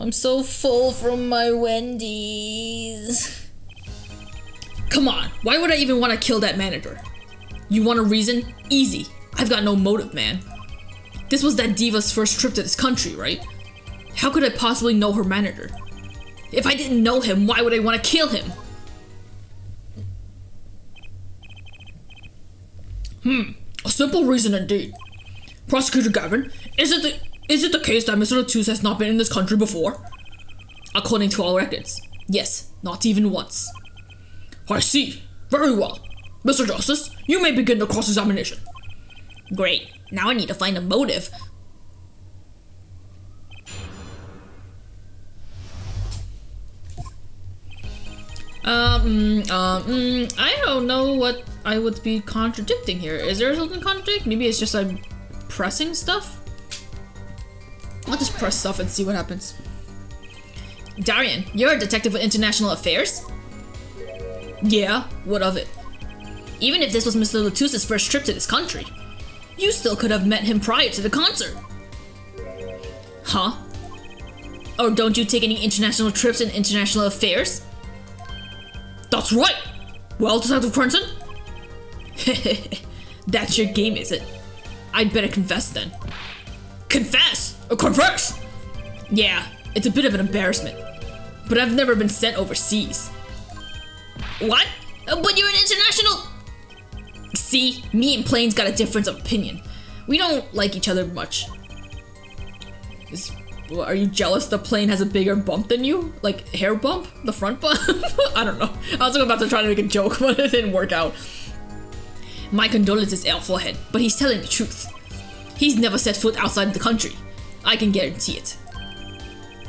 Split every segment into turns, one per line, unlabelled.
I'm so full from my Wendy's. Come on, why would I even want to kill that manager? You want a reason? Easy. I've got no motive, man. This was that diva's first trip to this country, right? How could I possibly know her manager? If I didn't know him, why would I want to kill him? A simple reason indeed. Prosecutor Gavin, is it the case that Mr. Latus has not been in this country before? According to all records, yes, not even once. I see. Very well. Mr. Justice, you may begin the cross-examination. Great. Now I need to find a motive. I don't know what I would be contradicting here. Is there something to contradict? Maybe it's just I'm pressing stuff? I'll just press stuff and see what happens. Darian, you're a detective with international affairs? Yeah, what of it? Even if this was Mr. Latus's first trip to this country, you still could have met him prior to the concert. Huh? Or don't you take any international trips in international affairs? That's right! Well, Detective Crenson? That's your game, is it? I'd better confess then. Confess? Confess! Yeah, it's a bit of an embarrassment. But I've never been sent overseas. What? But you're an international... See, me and Plains got a difference of opinion. We don't like each other much. Are you jealous the plane has a bigger bump than you? Like, hair bump? The front bump? I don't know. I was about to try to make a joke, but it didn't work out. My condolences, El Forehead, but he's telling the truth. He's never set foot outside the country. I can guarantee it.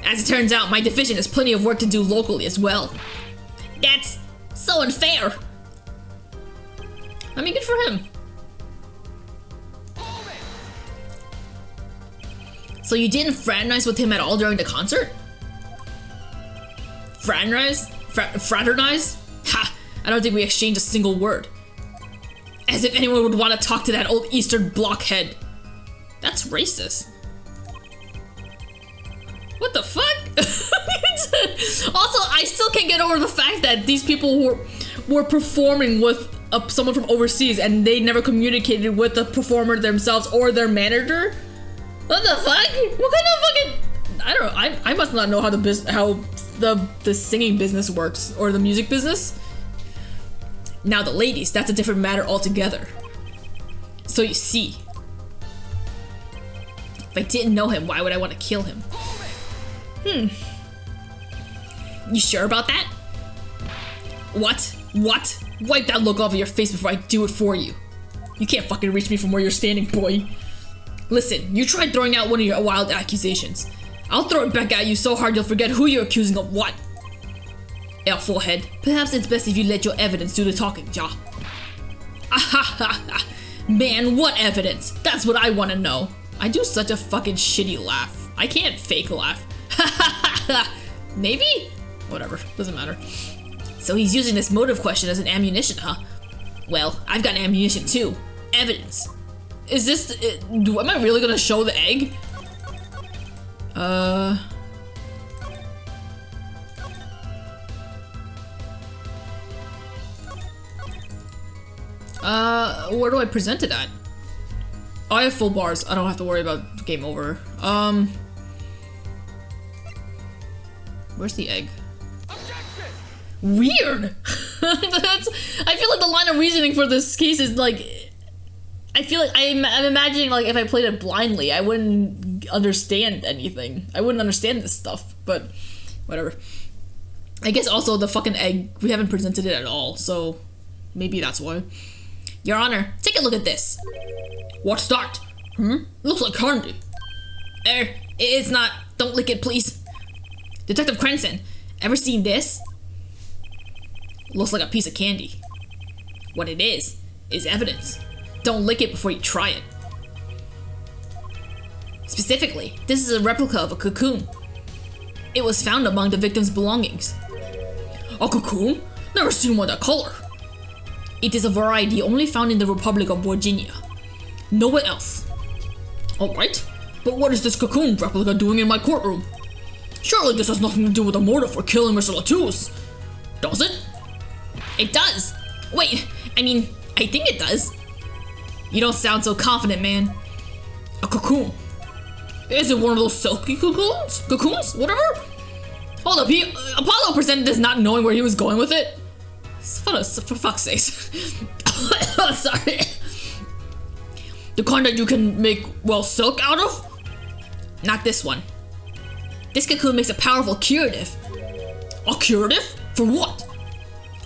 As it turns out, my division has plenty of work to do locally as well. That's so unfair. I mean, good for him. So you didn't fraternize with him at all during the concert? Fraternize? Fraternize? Ha! I don't think we exchanged a single word. As if anyone would want to talk to that old Eastern blockhead. That's racist. What the fuck? Also, I still can't get over the fact that these people were performing with someone from overseas and they never communicated with the performer themselves or their manager. What the fuck? What kind of fucking... I don't know. I must not know how the singing business works or the music business. Now the ladies, that's a different matter altogether. So you see, if I didn't know him, why would I want to kill him? You sure about that? What? What? Wipe that look off of your face before I do it for you. You can't fucking reach me from where you're standing, boy. Listen, you tried throwing out one of your wild accusations. I'll throw it back at you so hard you'll forget who you're accusing of what. El Forehead, perhaps it's best if you let your evidence do the talking, Ja. Man, what evidence? That's what I want to know. I do such a fucking shitty laugh. I can't fake laugh. Maybe? Whatever, doesn't matter. So he's using this motive question as an ammunition, huh? Well, I've got ammunition too. Evidence. Is this... am I really gonna show the egg? Where do I present it at? Oh, I have full bars. I don't have to worry about game over. Where's the egg? Objection! Weird! I feel like the line of reasoning for this case is like... I feel like I'm imagining like if I played it blindly, I wouldn't understand anything. I wouldn't understand this stuff, but whatever. I guess also the fucking egg, we haven't presented it at all, so maybe that's why. Your Honor, take a look at this. What's that? Looks like candy. It's not. Don't lick it, please. Detective Crenson, ever seen this? Looks like a piece of candy. What it is evidence. Don't lick it before you try it. Specifically, this is a replica of a cocoon. It was found among the victim's belongings. A cocoon? Never seen one that color. It is a variety only found in the Republic of Virginia. Nowhere else. Alright, but what is this cocoon replica doing in my courtroom? Surely this has nothing to do with the motive for killing Mr. Latouche. Does it? It does. Wait, I mean, I think it does. You don't sound so confident, man. A cocoon. Is it one of those silky cocoons? Cocoons? Whatever? Hold up, Apollo presented this not knowing where he was going with it. For fuck's sake. Sorry. The kind that you can make, well, silk out of? Not this one. This cocoon makes a powerful curative. A curative? For what?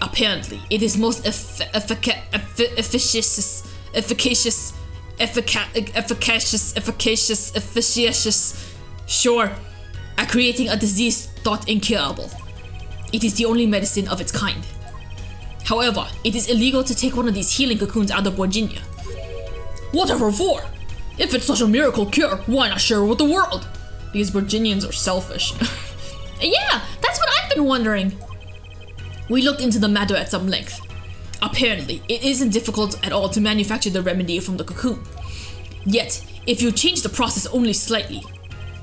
Apparently, it is most efficacious, sure, at creating a disease thought incurable. It is the only medicine of its kind. However, it is illegal to take one of these healing cocoons out of Virginia. Whatever for? If it's such a miracle cure, why not share it with the world? Because Virginians are selfish. Yeah, that's what I've been wondering. We looked into the matter at some length. Apparently, it isn't difficult at all to manufacture the remedy from the cocoon. Yet, if you change the process only slightly,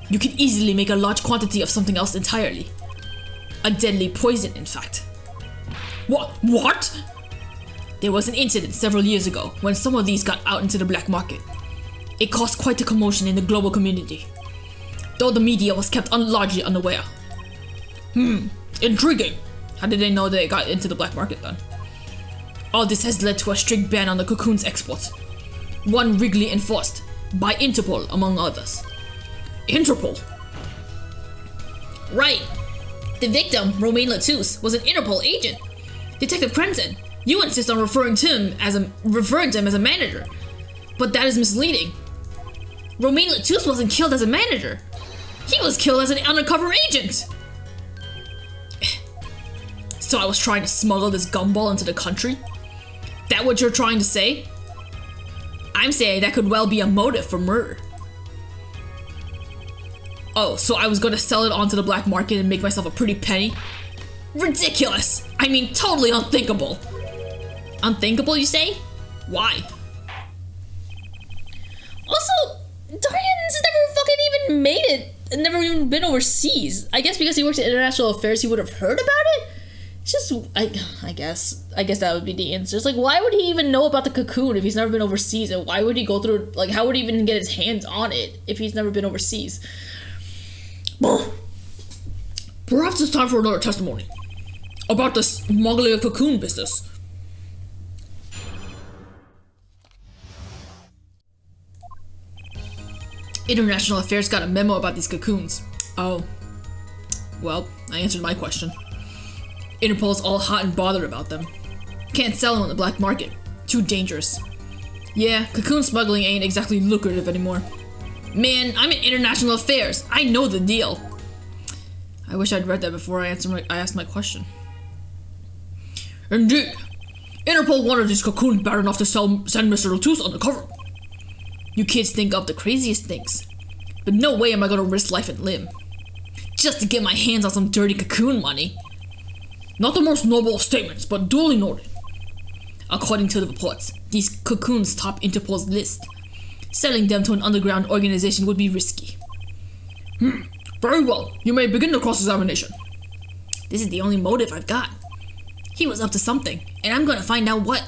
you can easily make a large quantity of something else entirely. A deadly poison, in fact. What? There was an incident several years ago when some of these got out into the black market. It caused quite a commotion in the global community, though the media was kept largely unaware. Intriguing. How did they know they got into the black market then? All this has led to a strict ban on the cocoon's exports. One rigidly enforced by Interpol, among others. Interpol? Right. The victim, Romain Latouche, was an Interpol agent. Detective Crenton, you insist on referring to him as a manager. But that is misleading. Romain Latouche wasn't killed as a manager. He was killed as an undercover agent. So I was trying to smuggle this gumball into the country? That what you're trying to say? I'm saying that could well be a motive for murder. Oh, so I was gonna sell it onto the black market and make myself a pretty penny? Ridiculous! I mean, totally unthinkable. Unthinkable, you say? Why? Also, Darian's never fucking even made it. Never even been overseas. I guess because he works in international affairs, he would have heard about it? It's just, I guess that would be the answer. It's like, why would he even know about the cocoon if he's never been overseas? And why would he go through, like, how would he even get his hands on it if he's never been overseas? Perhaps it's time for another testimony about the smuggling of cocoon business. International Affairs got a memo about these cocoons. Oh. Well, I answered my question. Interpol's all hot and bothered about them. Can't sell them on the black market. Too dangerous. Yeah, cocoon smuggling ain't exactly lucrative anymore. Man, I'm in international affairs. I know the deal. I wish I'd read that before I asked my question. Indeed. Interpol wanted these cocoons bad enough to send Mr. Latouche undercover. You kids think of the craziest things, but no way am I gonna risk life and limb just to get my hands on some dirty cocoon money. Not the most noble of statements, but duly noted. According to the reports, these cocoons top Interpol's list. Selling them to an underground organization would be risky. Very well, you may begin the cross-examination. This is the only motive I've got. He was up to something, and I'm gonna find out what.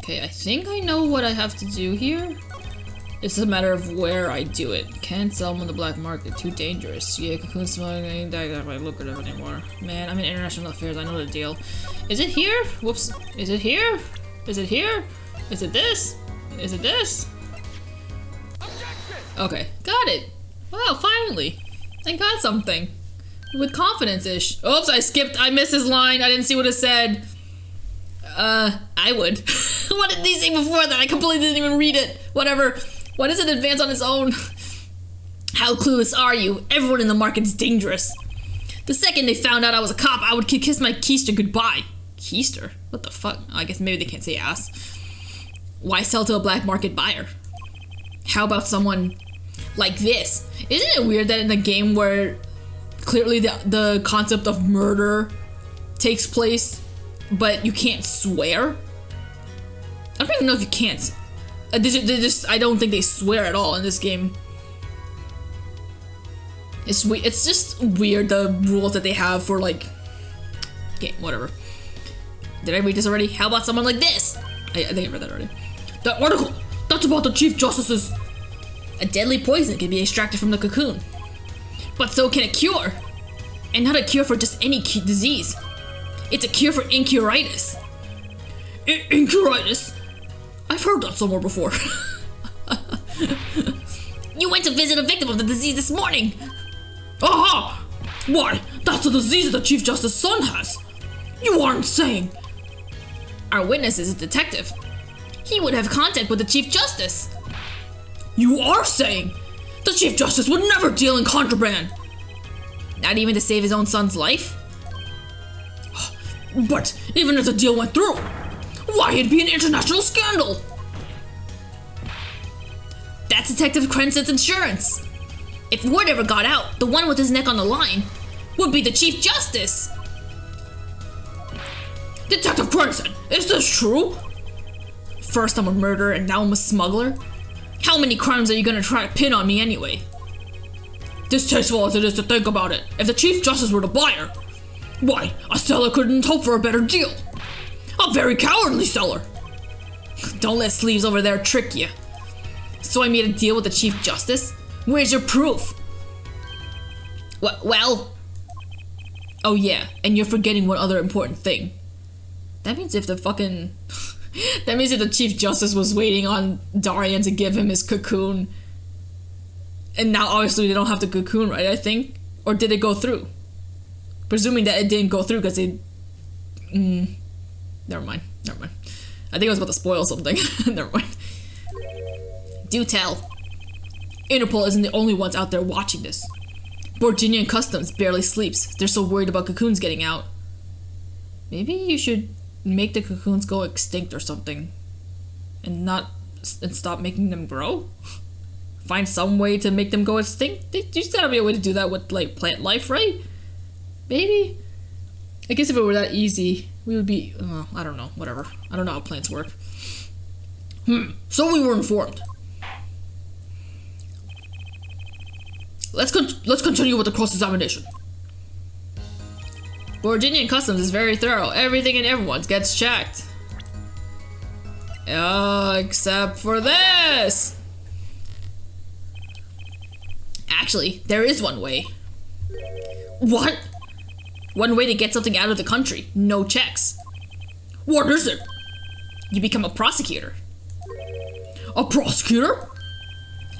Okay, I think I know what I have to do here. It's a matter of where I do it. Can't sell them on the black market, too dangerous. Yeah, cocoon smuggling ain't that lucrative anymore. Man, I'm in international affairs, I know the deal. Is it here? Whoops. Is it here? Is it here? Is it this? Is it this? Okay, got it. Wow, finally. I got something. With confidence-ish. Oops, I missed his line. I didn't see what it said. I would. What did he say before that? I completely didn't even read it. Whatever. Why does it advance on its own? How clueless are you? Everyone in the market's dangerous. The second they found out I was a cop, I would kiss my keister goodbye. Keister? What the fuck? I guess maybe they can't say ass. Why sell to a black market buyer? How about someone like this? Isn't it weird that in a game where clearly the concept of murder takes place, but you can't swear? I don't even know if you can't. I don't think they swear at all in this game. It's just weird, the rules that they have for, like... Okay, whatever. Did I read this already? How about someone like this? I think I read that already. That article! That's about the Chief Justice's... A deadly poison can be extracted from the cocoon. But so can a cure. And not a cure for just any disease. It's a cure for incuritis. Incuritis? I've heard that somewhere before. You went to visit a victim of the disease this morning. Aha! Why, that's the disease that the Chief Justice's son has. You aren't saying. Our witness is a detective. He would have contact with the Chief Justice. You are saying the Chief Justice would never deal in contraband. Not even to save his own son's life? But even if the deal went through, why, it'd be an international scandal. That's Detective Cranston's insurance. If word ever got out, the one with his neck on the line would be the Chief Justice. Detective Cranston, is this true? First I'm a murderer and now I'm a smuggler? How many crimes are you gonna try to pin on me anyway? Distasteful as it is to think about it, if the Chief Justice were the buyer, why, a seller couldn't hope for a better deal. A very cowardly seller. Don't let sleeves over there trick you. So I made a deal with the Chief Justice? Where's your proof? Well... Oh yeah, and you're forgetting one other important thing. That means if the fucking... that means if the Chief Justice was waiting on Darian to give him his cocoon... And now obviously they don't have the cocoon, right, I think? Or did it go through? Presuming that it didn't go through because they... Never mind. I think I was about to spoil something. Never mind. Do tell. Interpol isn't the only ones out there watching this. Virginian Customs barely sleeps. They're so worried about cocoons getting out. Maybe you should make the cocoons go extinct or something. And stop making them grow? Find some way to make them go extinct? There's gotta be a way to do that with, like, plant life, right? Maybe? I guess if it were that easy, we would be... I don't know. Whatever. I don't know how plants work. So we were informed. Let's continue with the cross-examination. Virginian Customs is very thorough. Everything and everyone gets checked. Except for this! Actually, there is one way. What? One way to get something out of the country. No checks. What is it? You become a prosecutor. A prosecutor?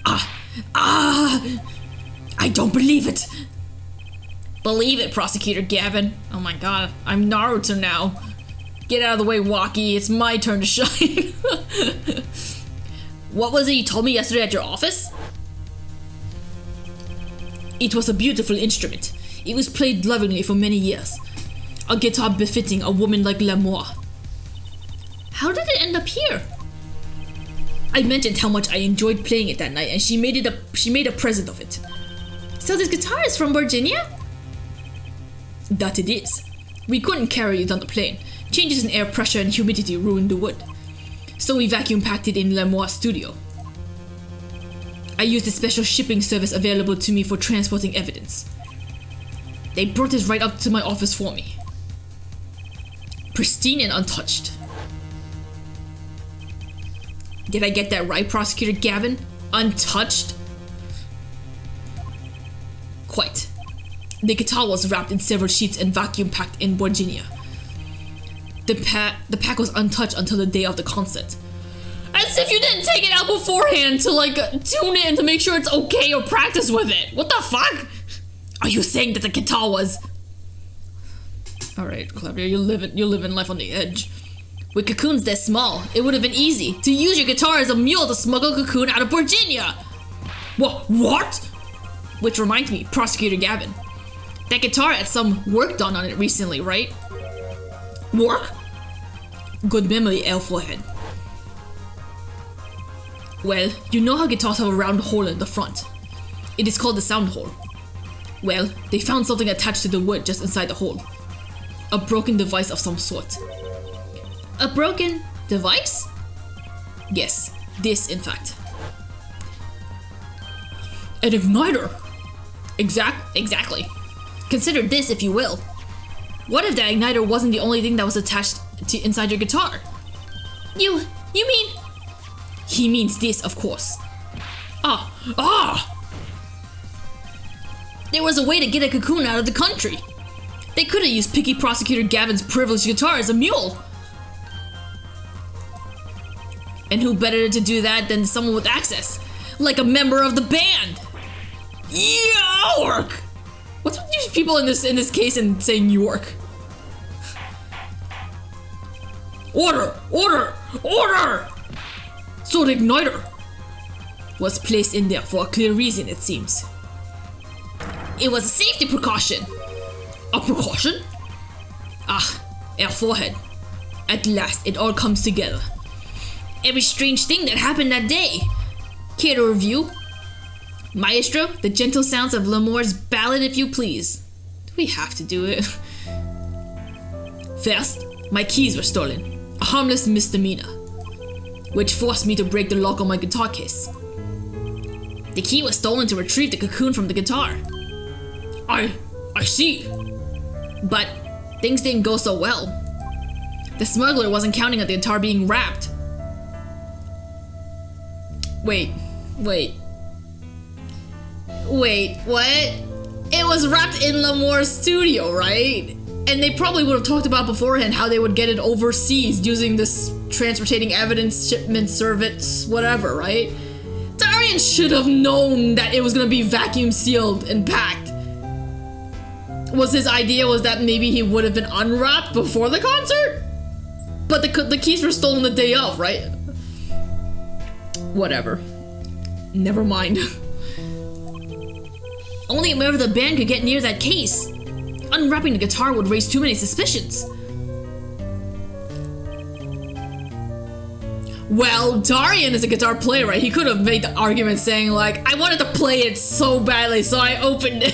I don't believe it. Believe it, Prosecutor Gavin. Oh my god, I'm Naruto now. Get out of the way, Waki. It's my turn to shine. What was it you told me yesterday at your office? It was a beautiful instrument. It was played lovingly for many years. A guitar befitting a woman like Lamour. How did it end up here? I mentioned how much I enjoyed playing it that night, and she made a present of it. So this guitar is from Virginia? That it is. We couldn't carry it on the plane. Changes in air pressure and humidity ruined the wood. So we vacuum packed it in Lamour's studio. I used a special shipping service available to me for transporting evidence. They brought it right up to my office for me. Pristine and untouched. Did I get that right, Prosecutor Gavin? Untouched? Quite. The guitar was wrapped in several sheets and vacuum packed in Virginia. The pack was untouched until the day of the concert. As if you didn't take it out beforehand to, like, tune it and to make sure it's okay or practice with it. What the fuck? Are you saying that the guitar was... Alright, Clever, you're living life on the edge. With cocoons this small, it would have been easy to use your guitar as a mule to smuggle a cocoon out of Virginia. What? Which reminds me, Prosecutor Gavin. That guitar had some work done on it recently, right? Work? Good memory, elf forehead. Well, you know how guitars have a round hole in the front. It is called the sound hole. Well, they found something attached to the wood just inside the hole. A broken device of some sort. A broken device? Yes, This, in fact. An igniter! Exactly. Consider this, if you will. What if that igniter wasn't the only thing that was attached to inside your guitar? You mean? He means this, of course. There was a way to get a Cocoon out of the country. They could have used Picky Prosecutor Gavin's privileged guitar as a mule. And who better to do that than someone with access? Like a member of the band! York! What's with these people in this case and saying York? Order! So the igniter was placed in there for a clear reason, it seems. It was a safety precaution. A precaution? Our forehead. At last, it all comes together. Every strange thing that happened that day. Care to review? Maestro, the gentle sounds of Lamour's ballad, if you please. Do we have to do it? First, my keys were stolen. A harmless misdemeanor, which forced me to break the lock on my guitar case. The key was stolen to retrieve the Cocoon from the guitar. I see. But things didn't go so well. The smuggler wasn't counting on the guitar being wrapped. Wait, what? It was wrapped in Lamour's studio, right? And they probably would have talked about beforehand how they would get it overseas using this transporting evidence, shipment, service, whatever, right? Darian should have known that it was gonna be vacuum sealed and packed. Was his idea was that maybe he would have been unwrapped before the concert? But the keys were stolen the day of, right? Whatever. Never mind. Only a member of the band could get near that case. Unwrapping the guitar would raise too many suspicions. Well, Darian is a guitar player, right? He could have made the argument saying like, I wanted to play it so badly, so I opened it.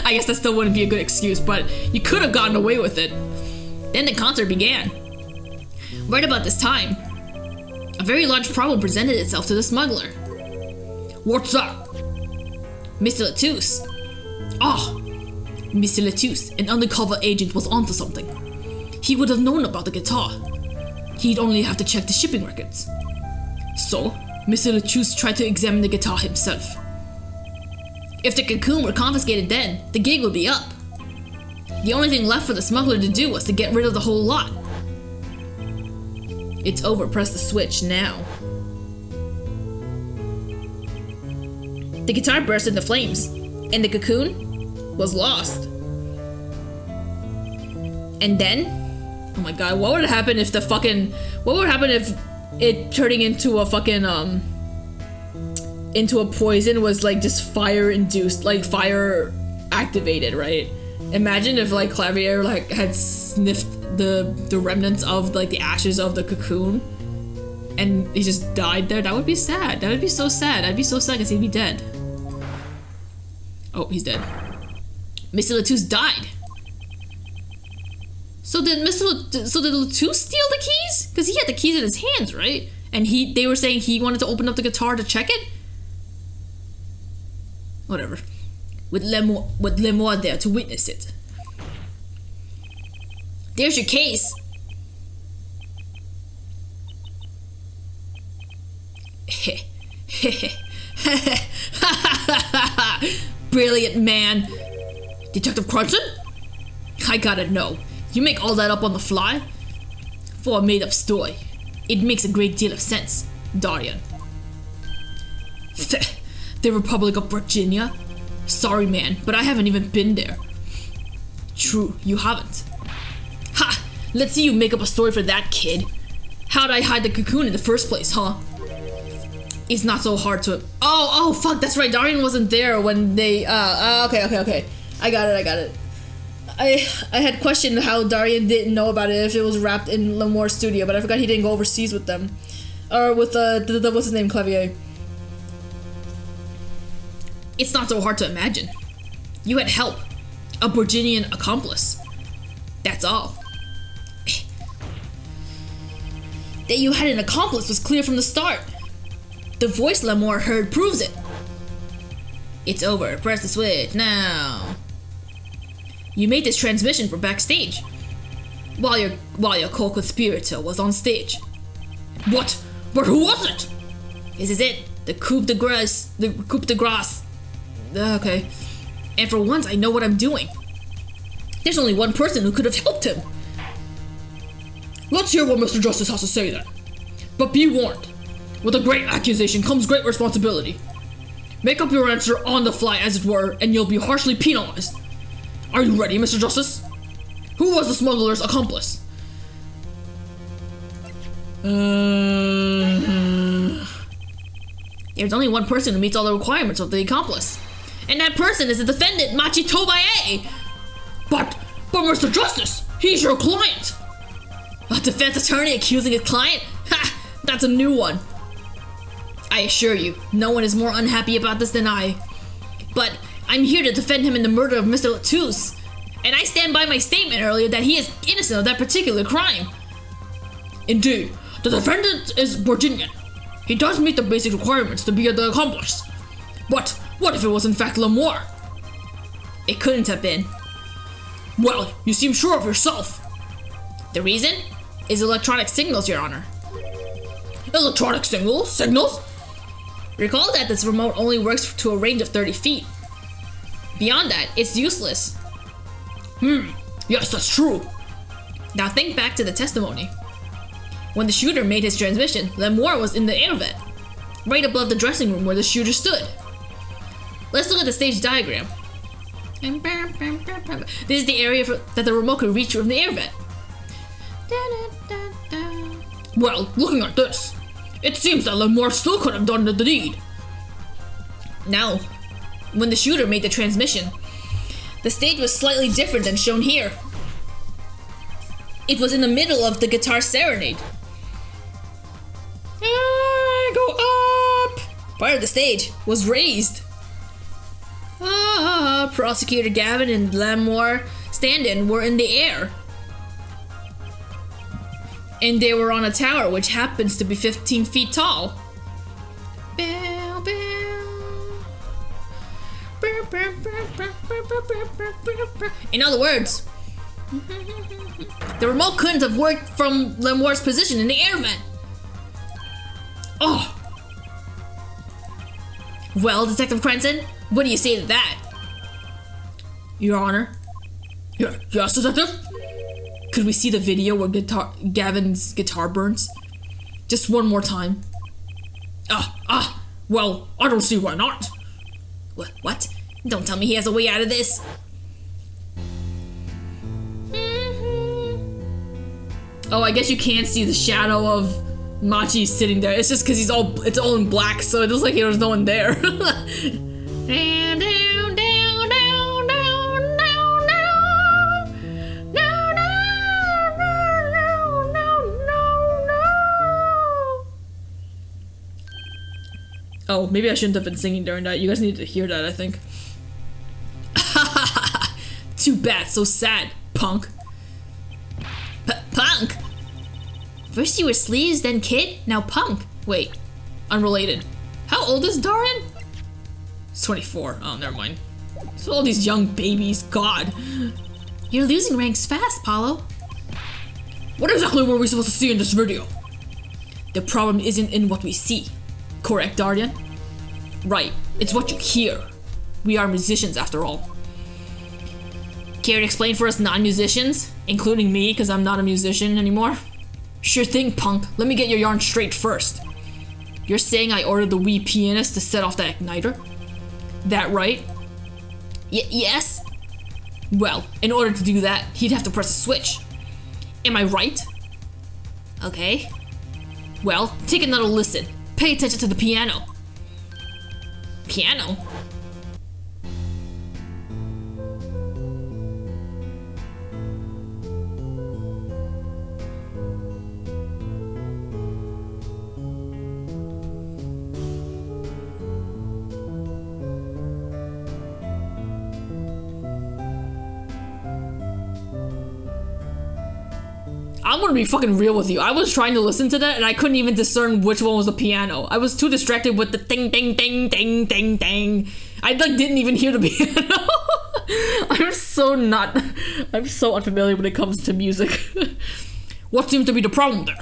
I guess that still wouldn't be a good excuse, but you could have gotten away with it. Then the concert began. Right about this time, a very large problem presented itself to the smuggler. What's up? Mr. Latouche. Mr. Latouche, an undercover agent, was onto something. He would have known about the guitar. He'd only have to check the shipping records. So, Mr. Latouche tried to examine the guitar himself. If the Cocoon were confiscated then, the gig would be up. The only thing left for the smuggler to do was to get rid of the whole lot. It's over, press the switch now. The guitar burst into flames, and the Cocoon was lost. And then, oh my god, what would happen if it turning into a fucking, into a poison was like just fire induced, like fire activated, right? Imagine if like Clavier like had sniffed the remnants of like the ashes of the Cocoon and he just died there. That would be sad. That would be so sad. I'd be so sad because he'd be dead. Oh, he's dead. Mr. Latouche died. So did Latouche steal the keys? Because he had the keys in his hands, right? And they were saying he wanted to open up the guitar to check it? Whatever. With Lamour there to witness it. There's your case. Brilliant, man. Detective Crunson? I gotta know. You make all that up on the fly? For a made-up story. It makes a great deal of sense, Darian. The Republic of Virginia? Sorry, man, but I haven't even been there. True, you haven't. Ha! Let's see you make up a story for that, kid. How'd I hide the Cocoon in the first place, huh? It's not so hard to... Oh, fuck, that's right, Darian wasn't there when they... okay. I got it. I had questioned how Darian didn't know about it if it was wrapped in Lamour's studio, but I forgot he didn't go overseas with them. Or with the what's his name, Clavier. It's not so hard to imagine. You had help. A Virginian accomplice. That's all. That you had an accomplice was clear from the start. The voice Lamore heard proves it. It's over. Press the switch now. You made this transmission from backstage, while your co-conspirator was on stage. What? But who was it? This is it. The coup de grace. The coup de grace. Okay. And for once, I know what I'm doing. There's only one person who could have helped him. Let's hear what Mr. Justice has to say then. But be warned. With a great accusation comes great responsibility. Make up your answer on the fly, as it were, and you'll be harshly penalized. Are you ready, Mr. Justice? Who was the smuggler's accomplice? There's only one person who meets all the requirements of the accomplice. And that person is the defendant, Machi Tobae! But Mr. Justice, he's your client! A defense attorney accusing his client? Ha! That's a new one. I assure you, no one is more unhappy about this than I. But I'm here to defend him in the murder of Mr. Latouche. And I stand by my statement earlier that he is innocent of that particular crime. Indeed, the defendant is Virginian. He does meet the basic requirements to be the accomplice. But what if it was in fact Lamore? It couldn't have been. Well, you seem sure of yourself. The reason is electronic signals, Your Honor. Electronic signals? Signals? Recall that this remote only works to a range of 30 feet. Beyond that, it's useless. Yes, that's true. Now think back to the testimony. When the shooter made his transmission, Lamore was in the air vent, right above the dressing room where the shooter stood. Let's look at the stage diagram. This is the area that the remote could reach from the air vent. Well, looking at this, it seems that Lamore still could have done the deed. Now, when the shooter made the transmission, the stage was slightly different than shown here. It was in the middle of the guitar serenade. Go up! Part of the stage was raised. Prosecutor Gavin and Lamore stand-in were in the air. And they were on a tower which happens to be 15 feet tall. Bow, bow. In other words, the remote couldn't have worked from Lamore's position in the air vent. Oh! Well, Detective Cranston, what do you say to that? Your Honor? Yes, Detective? Could we see the video where Gavin's guitar burns? Just one more time. Well, I don't see why not. What? Don't tell me he has a way out of this. Oh, I guess you can't see the shadow of Machi sitting there. It's just because it's all in black, so it looks like there's no one there. Oh, maybe I shouldn't have been singing during that. You guys need to hear that, I think. Too bad, so sad, punk. Punk? First you were sleaze, then kid, now punk. Wait, unrelated. How old is Darian? He's 24. Oh, never mind. So all these young babies, God. You're losing ranks fast, Paulo. What exactly were we supposed to see in this video? The problem isn't in what we see. Correct, Darian? Right, it's what you hear. We are musicians after all. Care to explain for us non-musicians? Including me, because I'm not a musician anymore? Sure thing, punk. Let me get your yarn straight first. You're saying I ordered the wee pianist to set off that igniter? That right? Yes? Well, in order to do that, he'd have to press a switch. Am I right? Okay. Well, take another listen. Pay attention to the piano. Piano? I'm gonna be fucking real with you. I was trying to listen to that and I couldn't even discern which one was the piano. I was too distracted with the ding, ding, ding, ding, ding, ding. I like didn't even hear the piano. I'm so unfamiliar when it comes to music. What seems to be the problem there?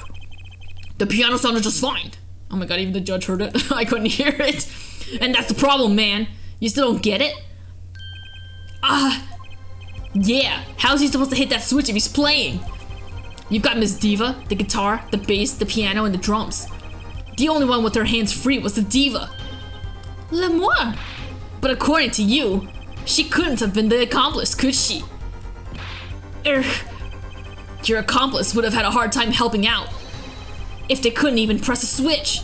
The piano sounded just fine. Oh my god, even the judge heard it. I couldn't hear it. And that's the problem, man. You still don't get it? Yeah. How's he supposed to hit that switch if he's playing? You've got Miss Diva, the guitar, the bass, the piano, and the drums. The only one with her hands free was the diva. L'amour. But according to you, she couldn't have been the accomplice, could she? Your accomplice would have had a hard time helping out if they couldn't even press a switch.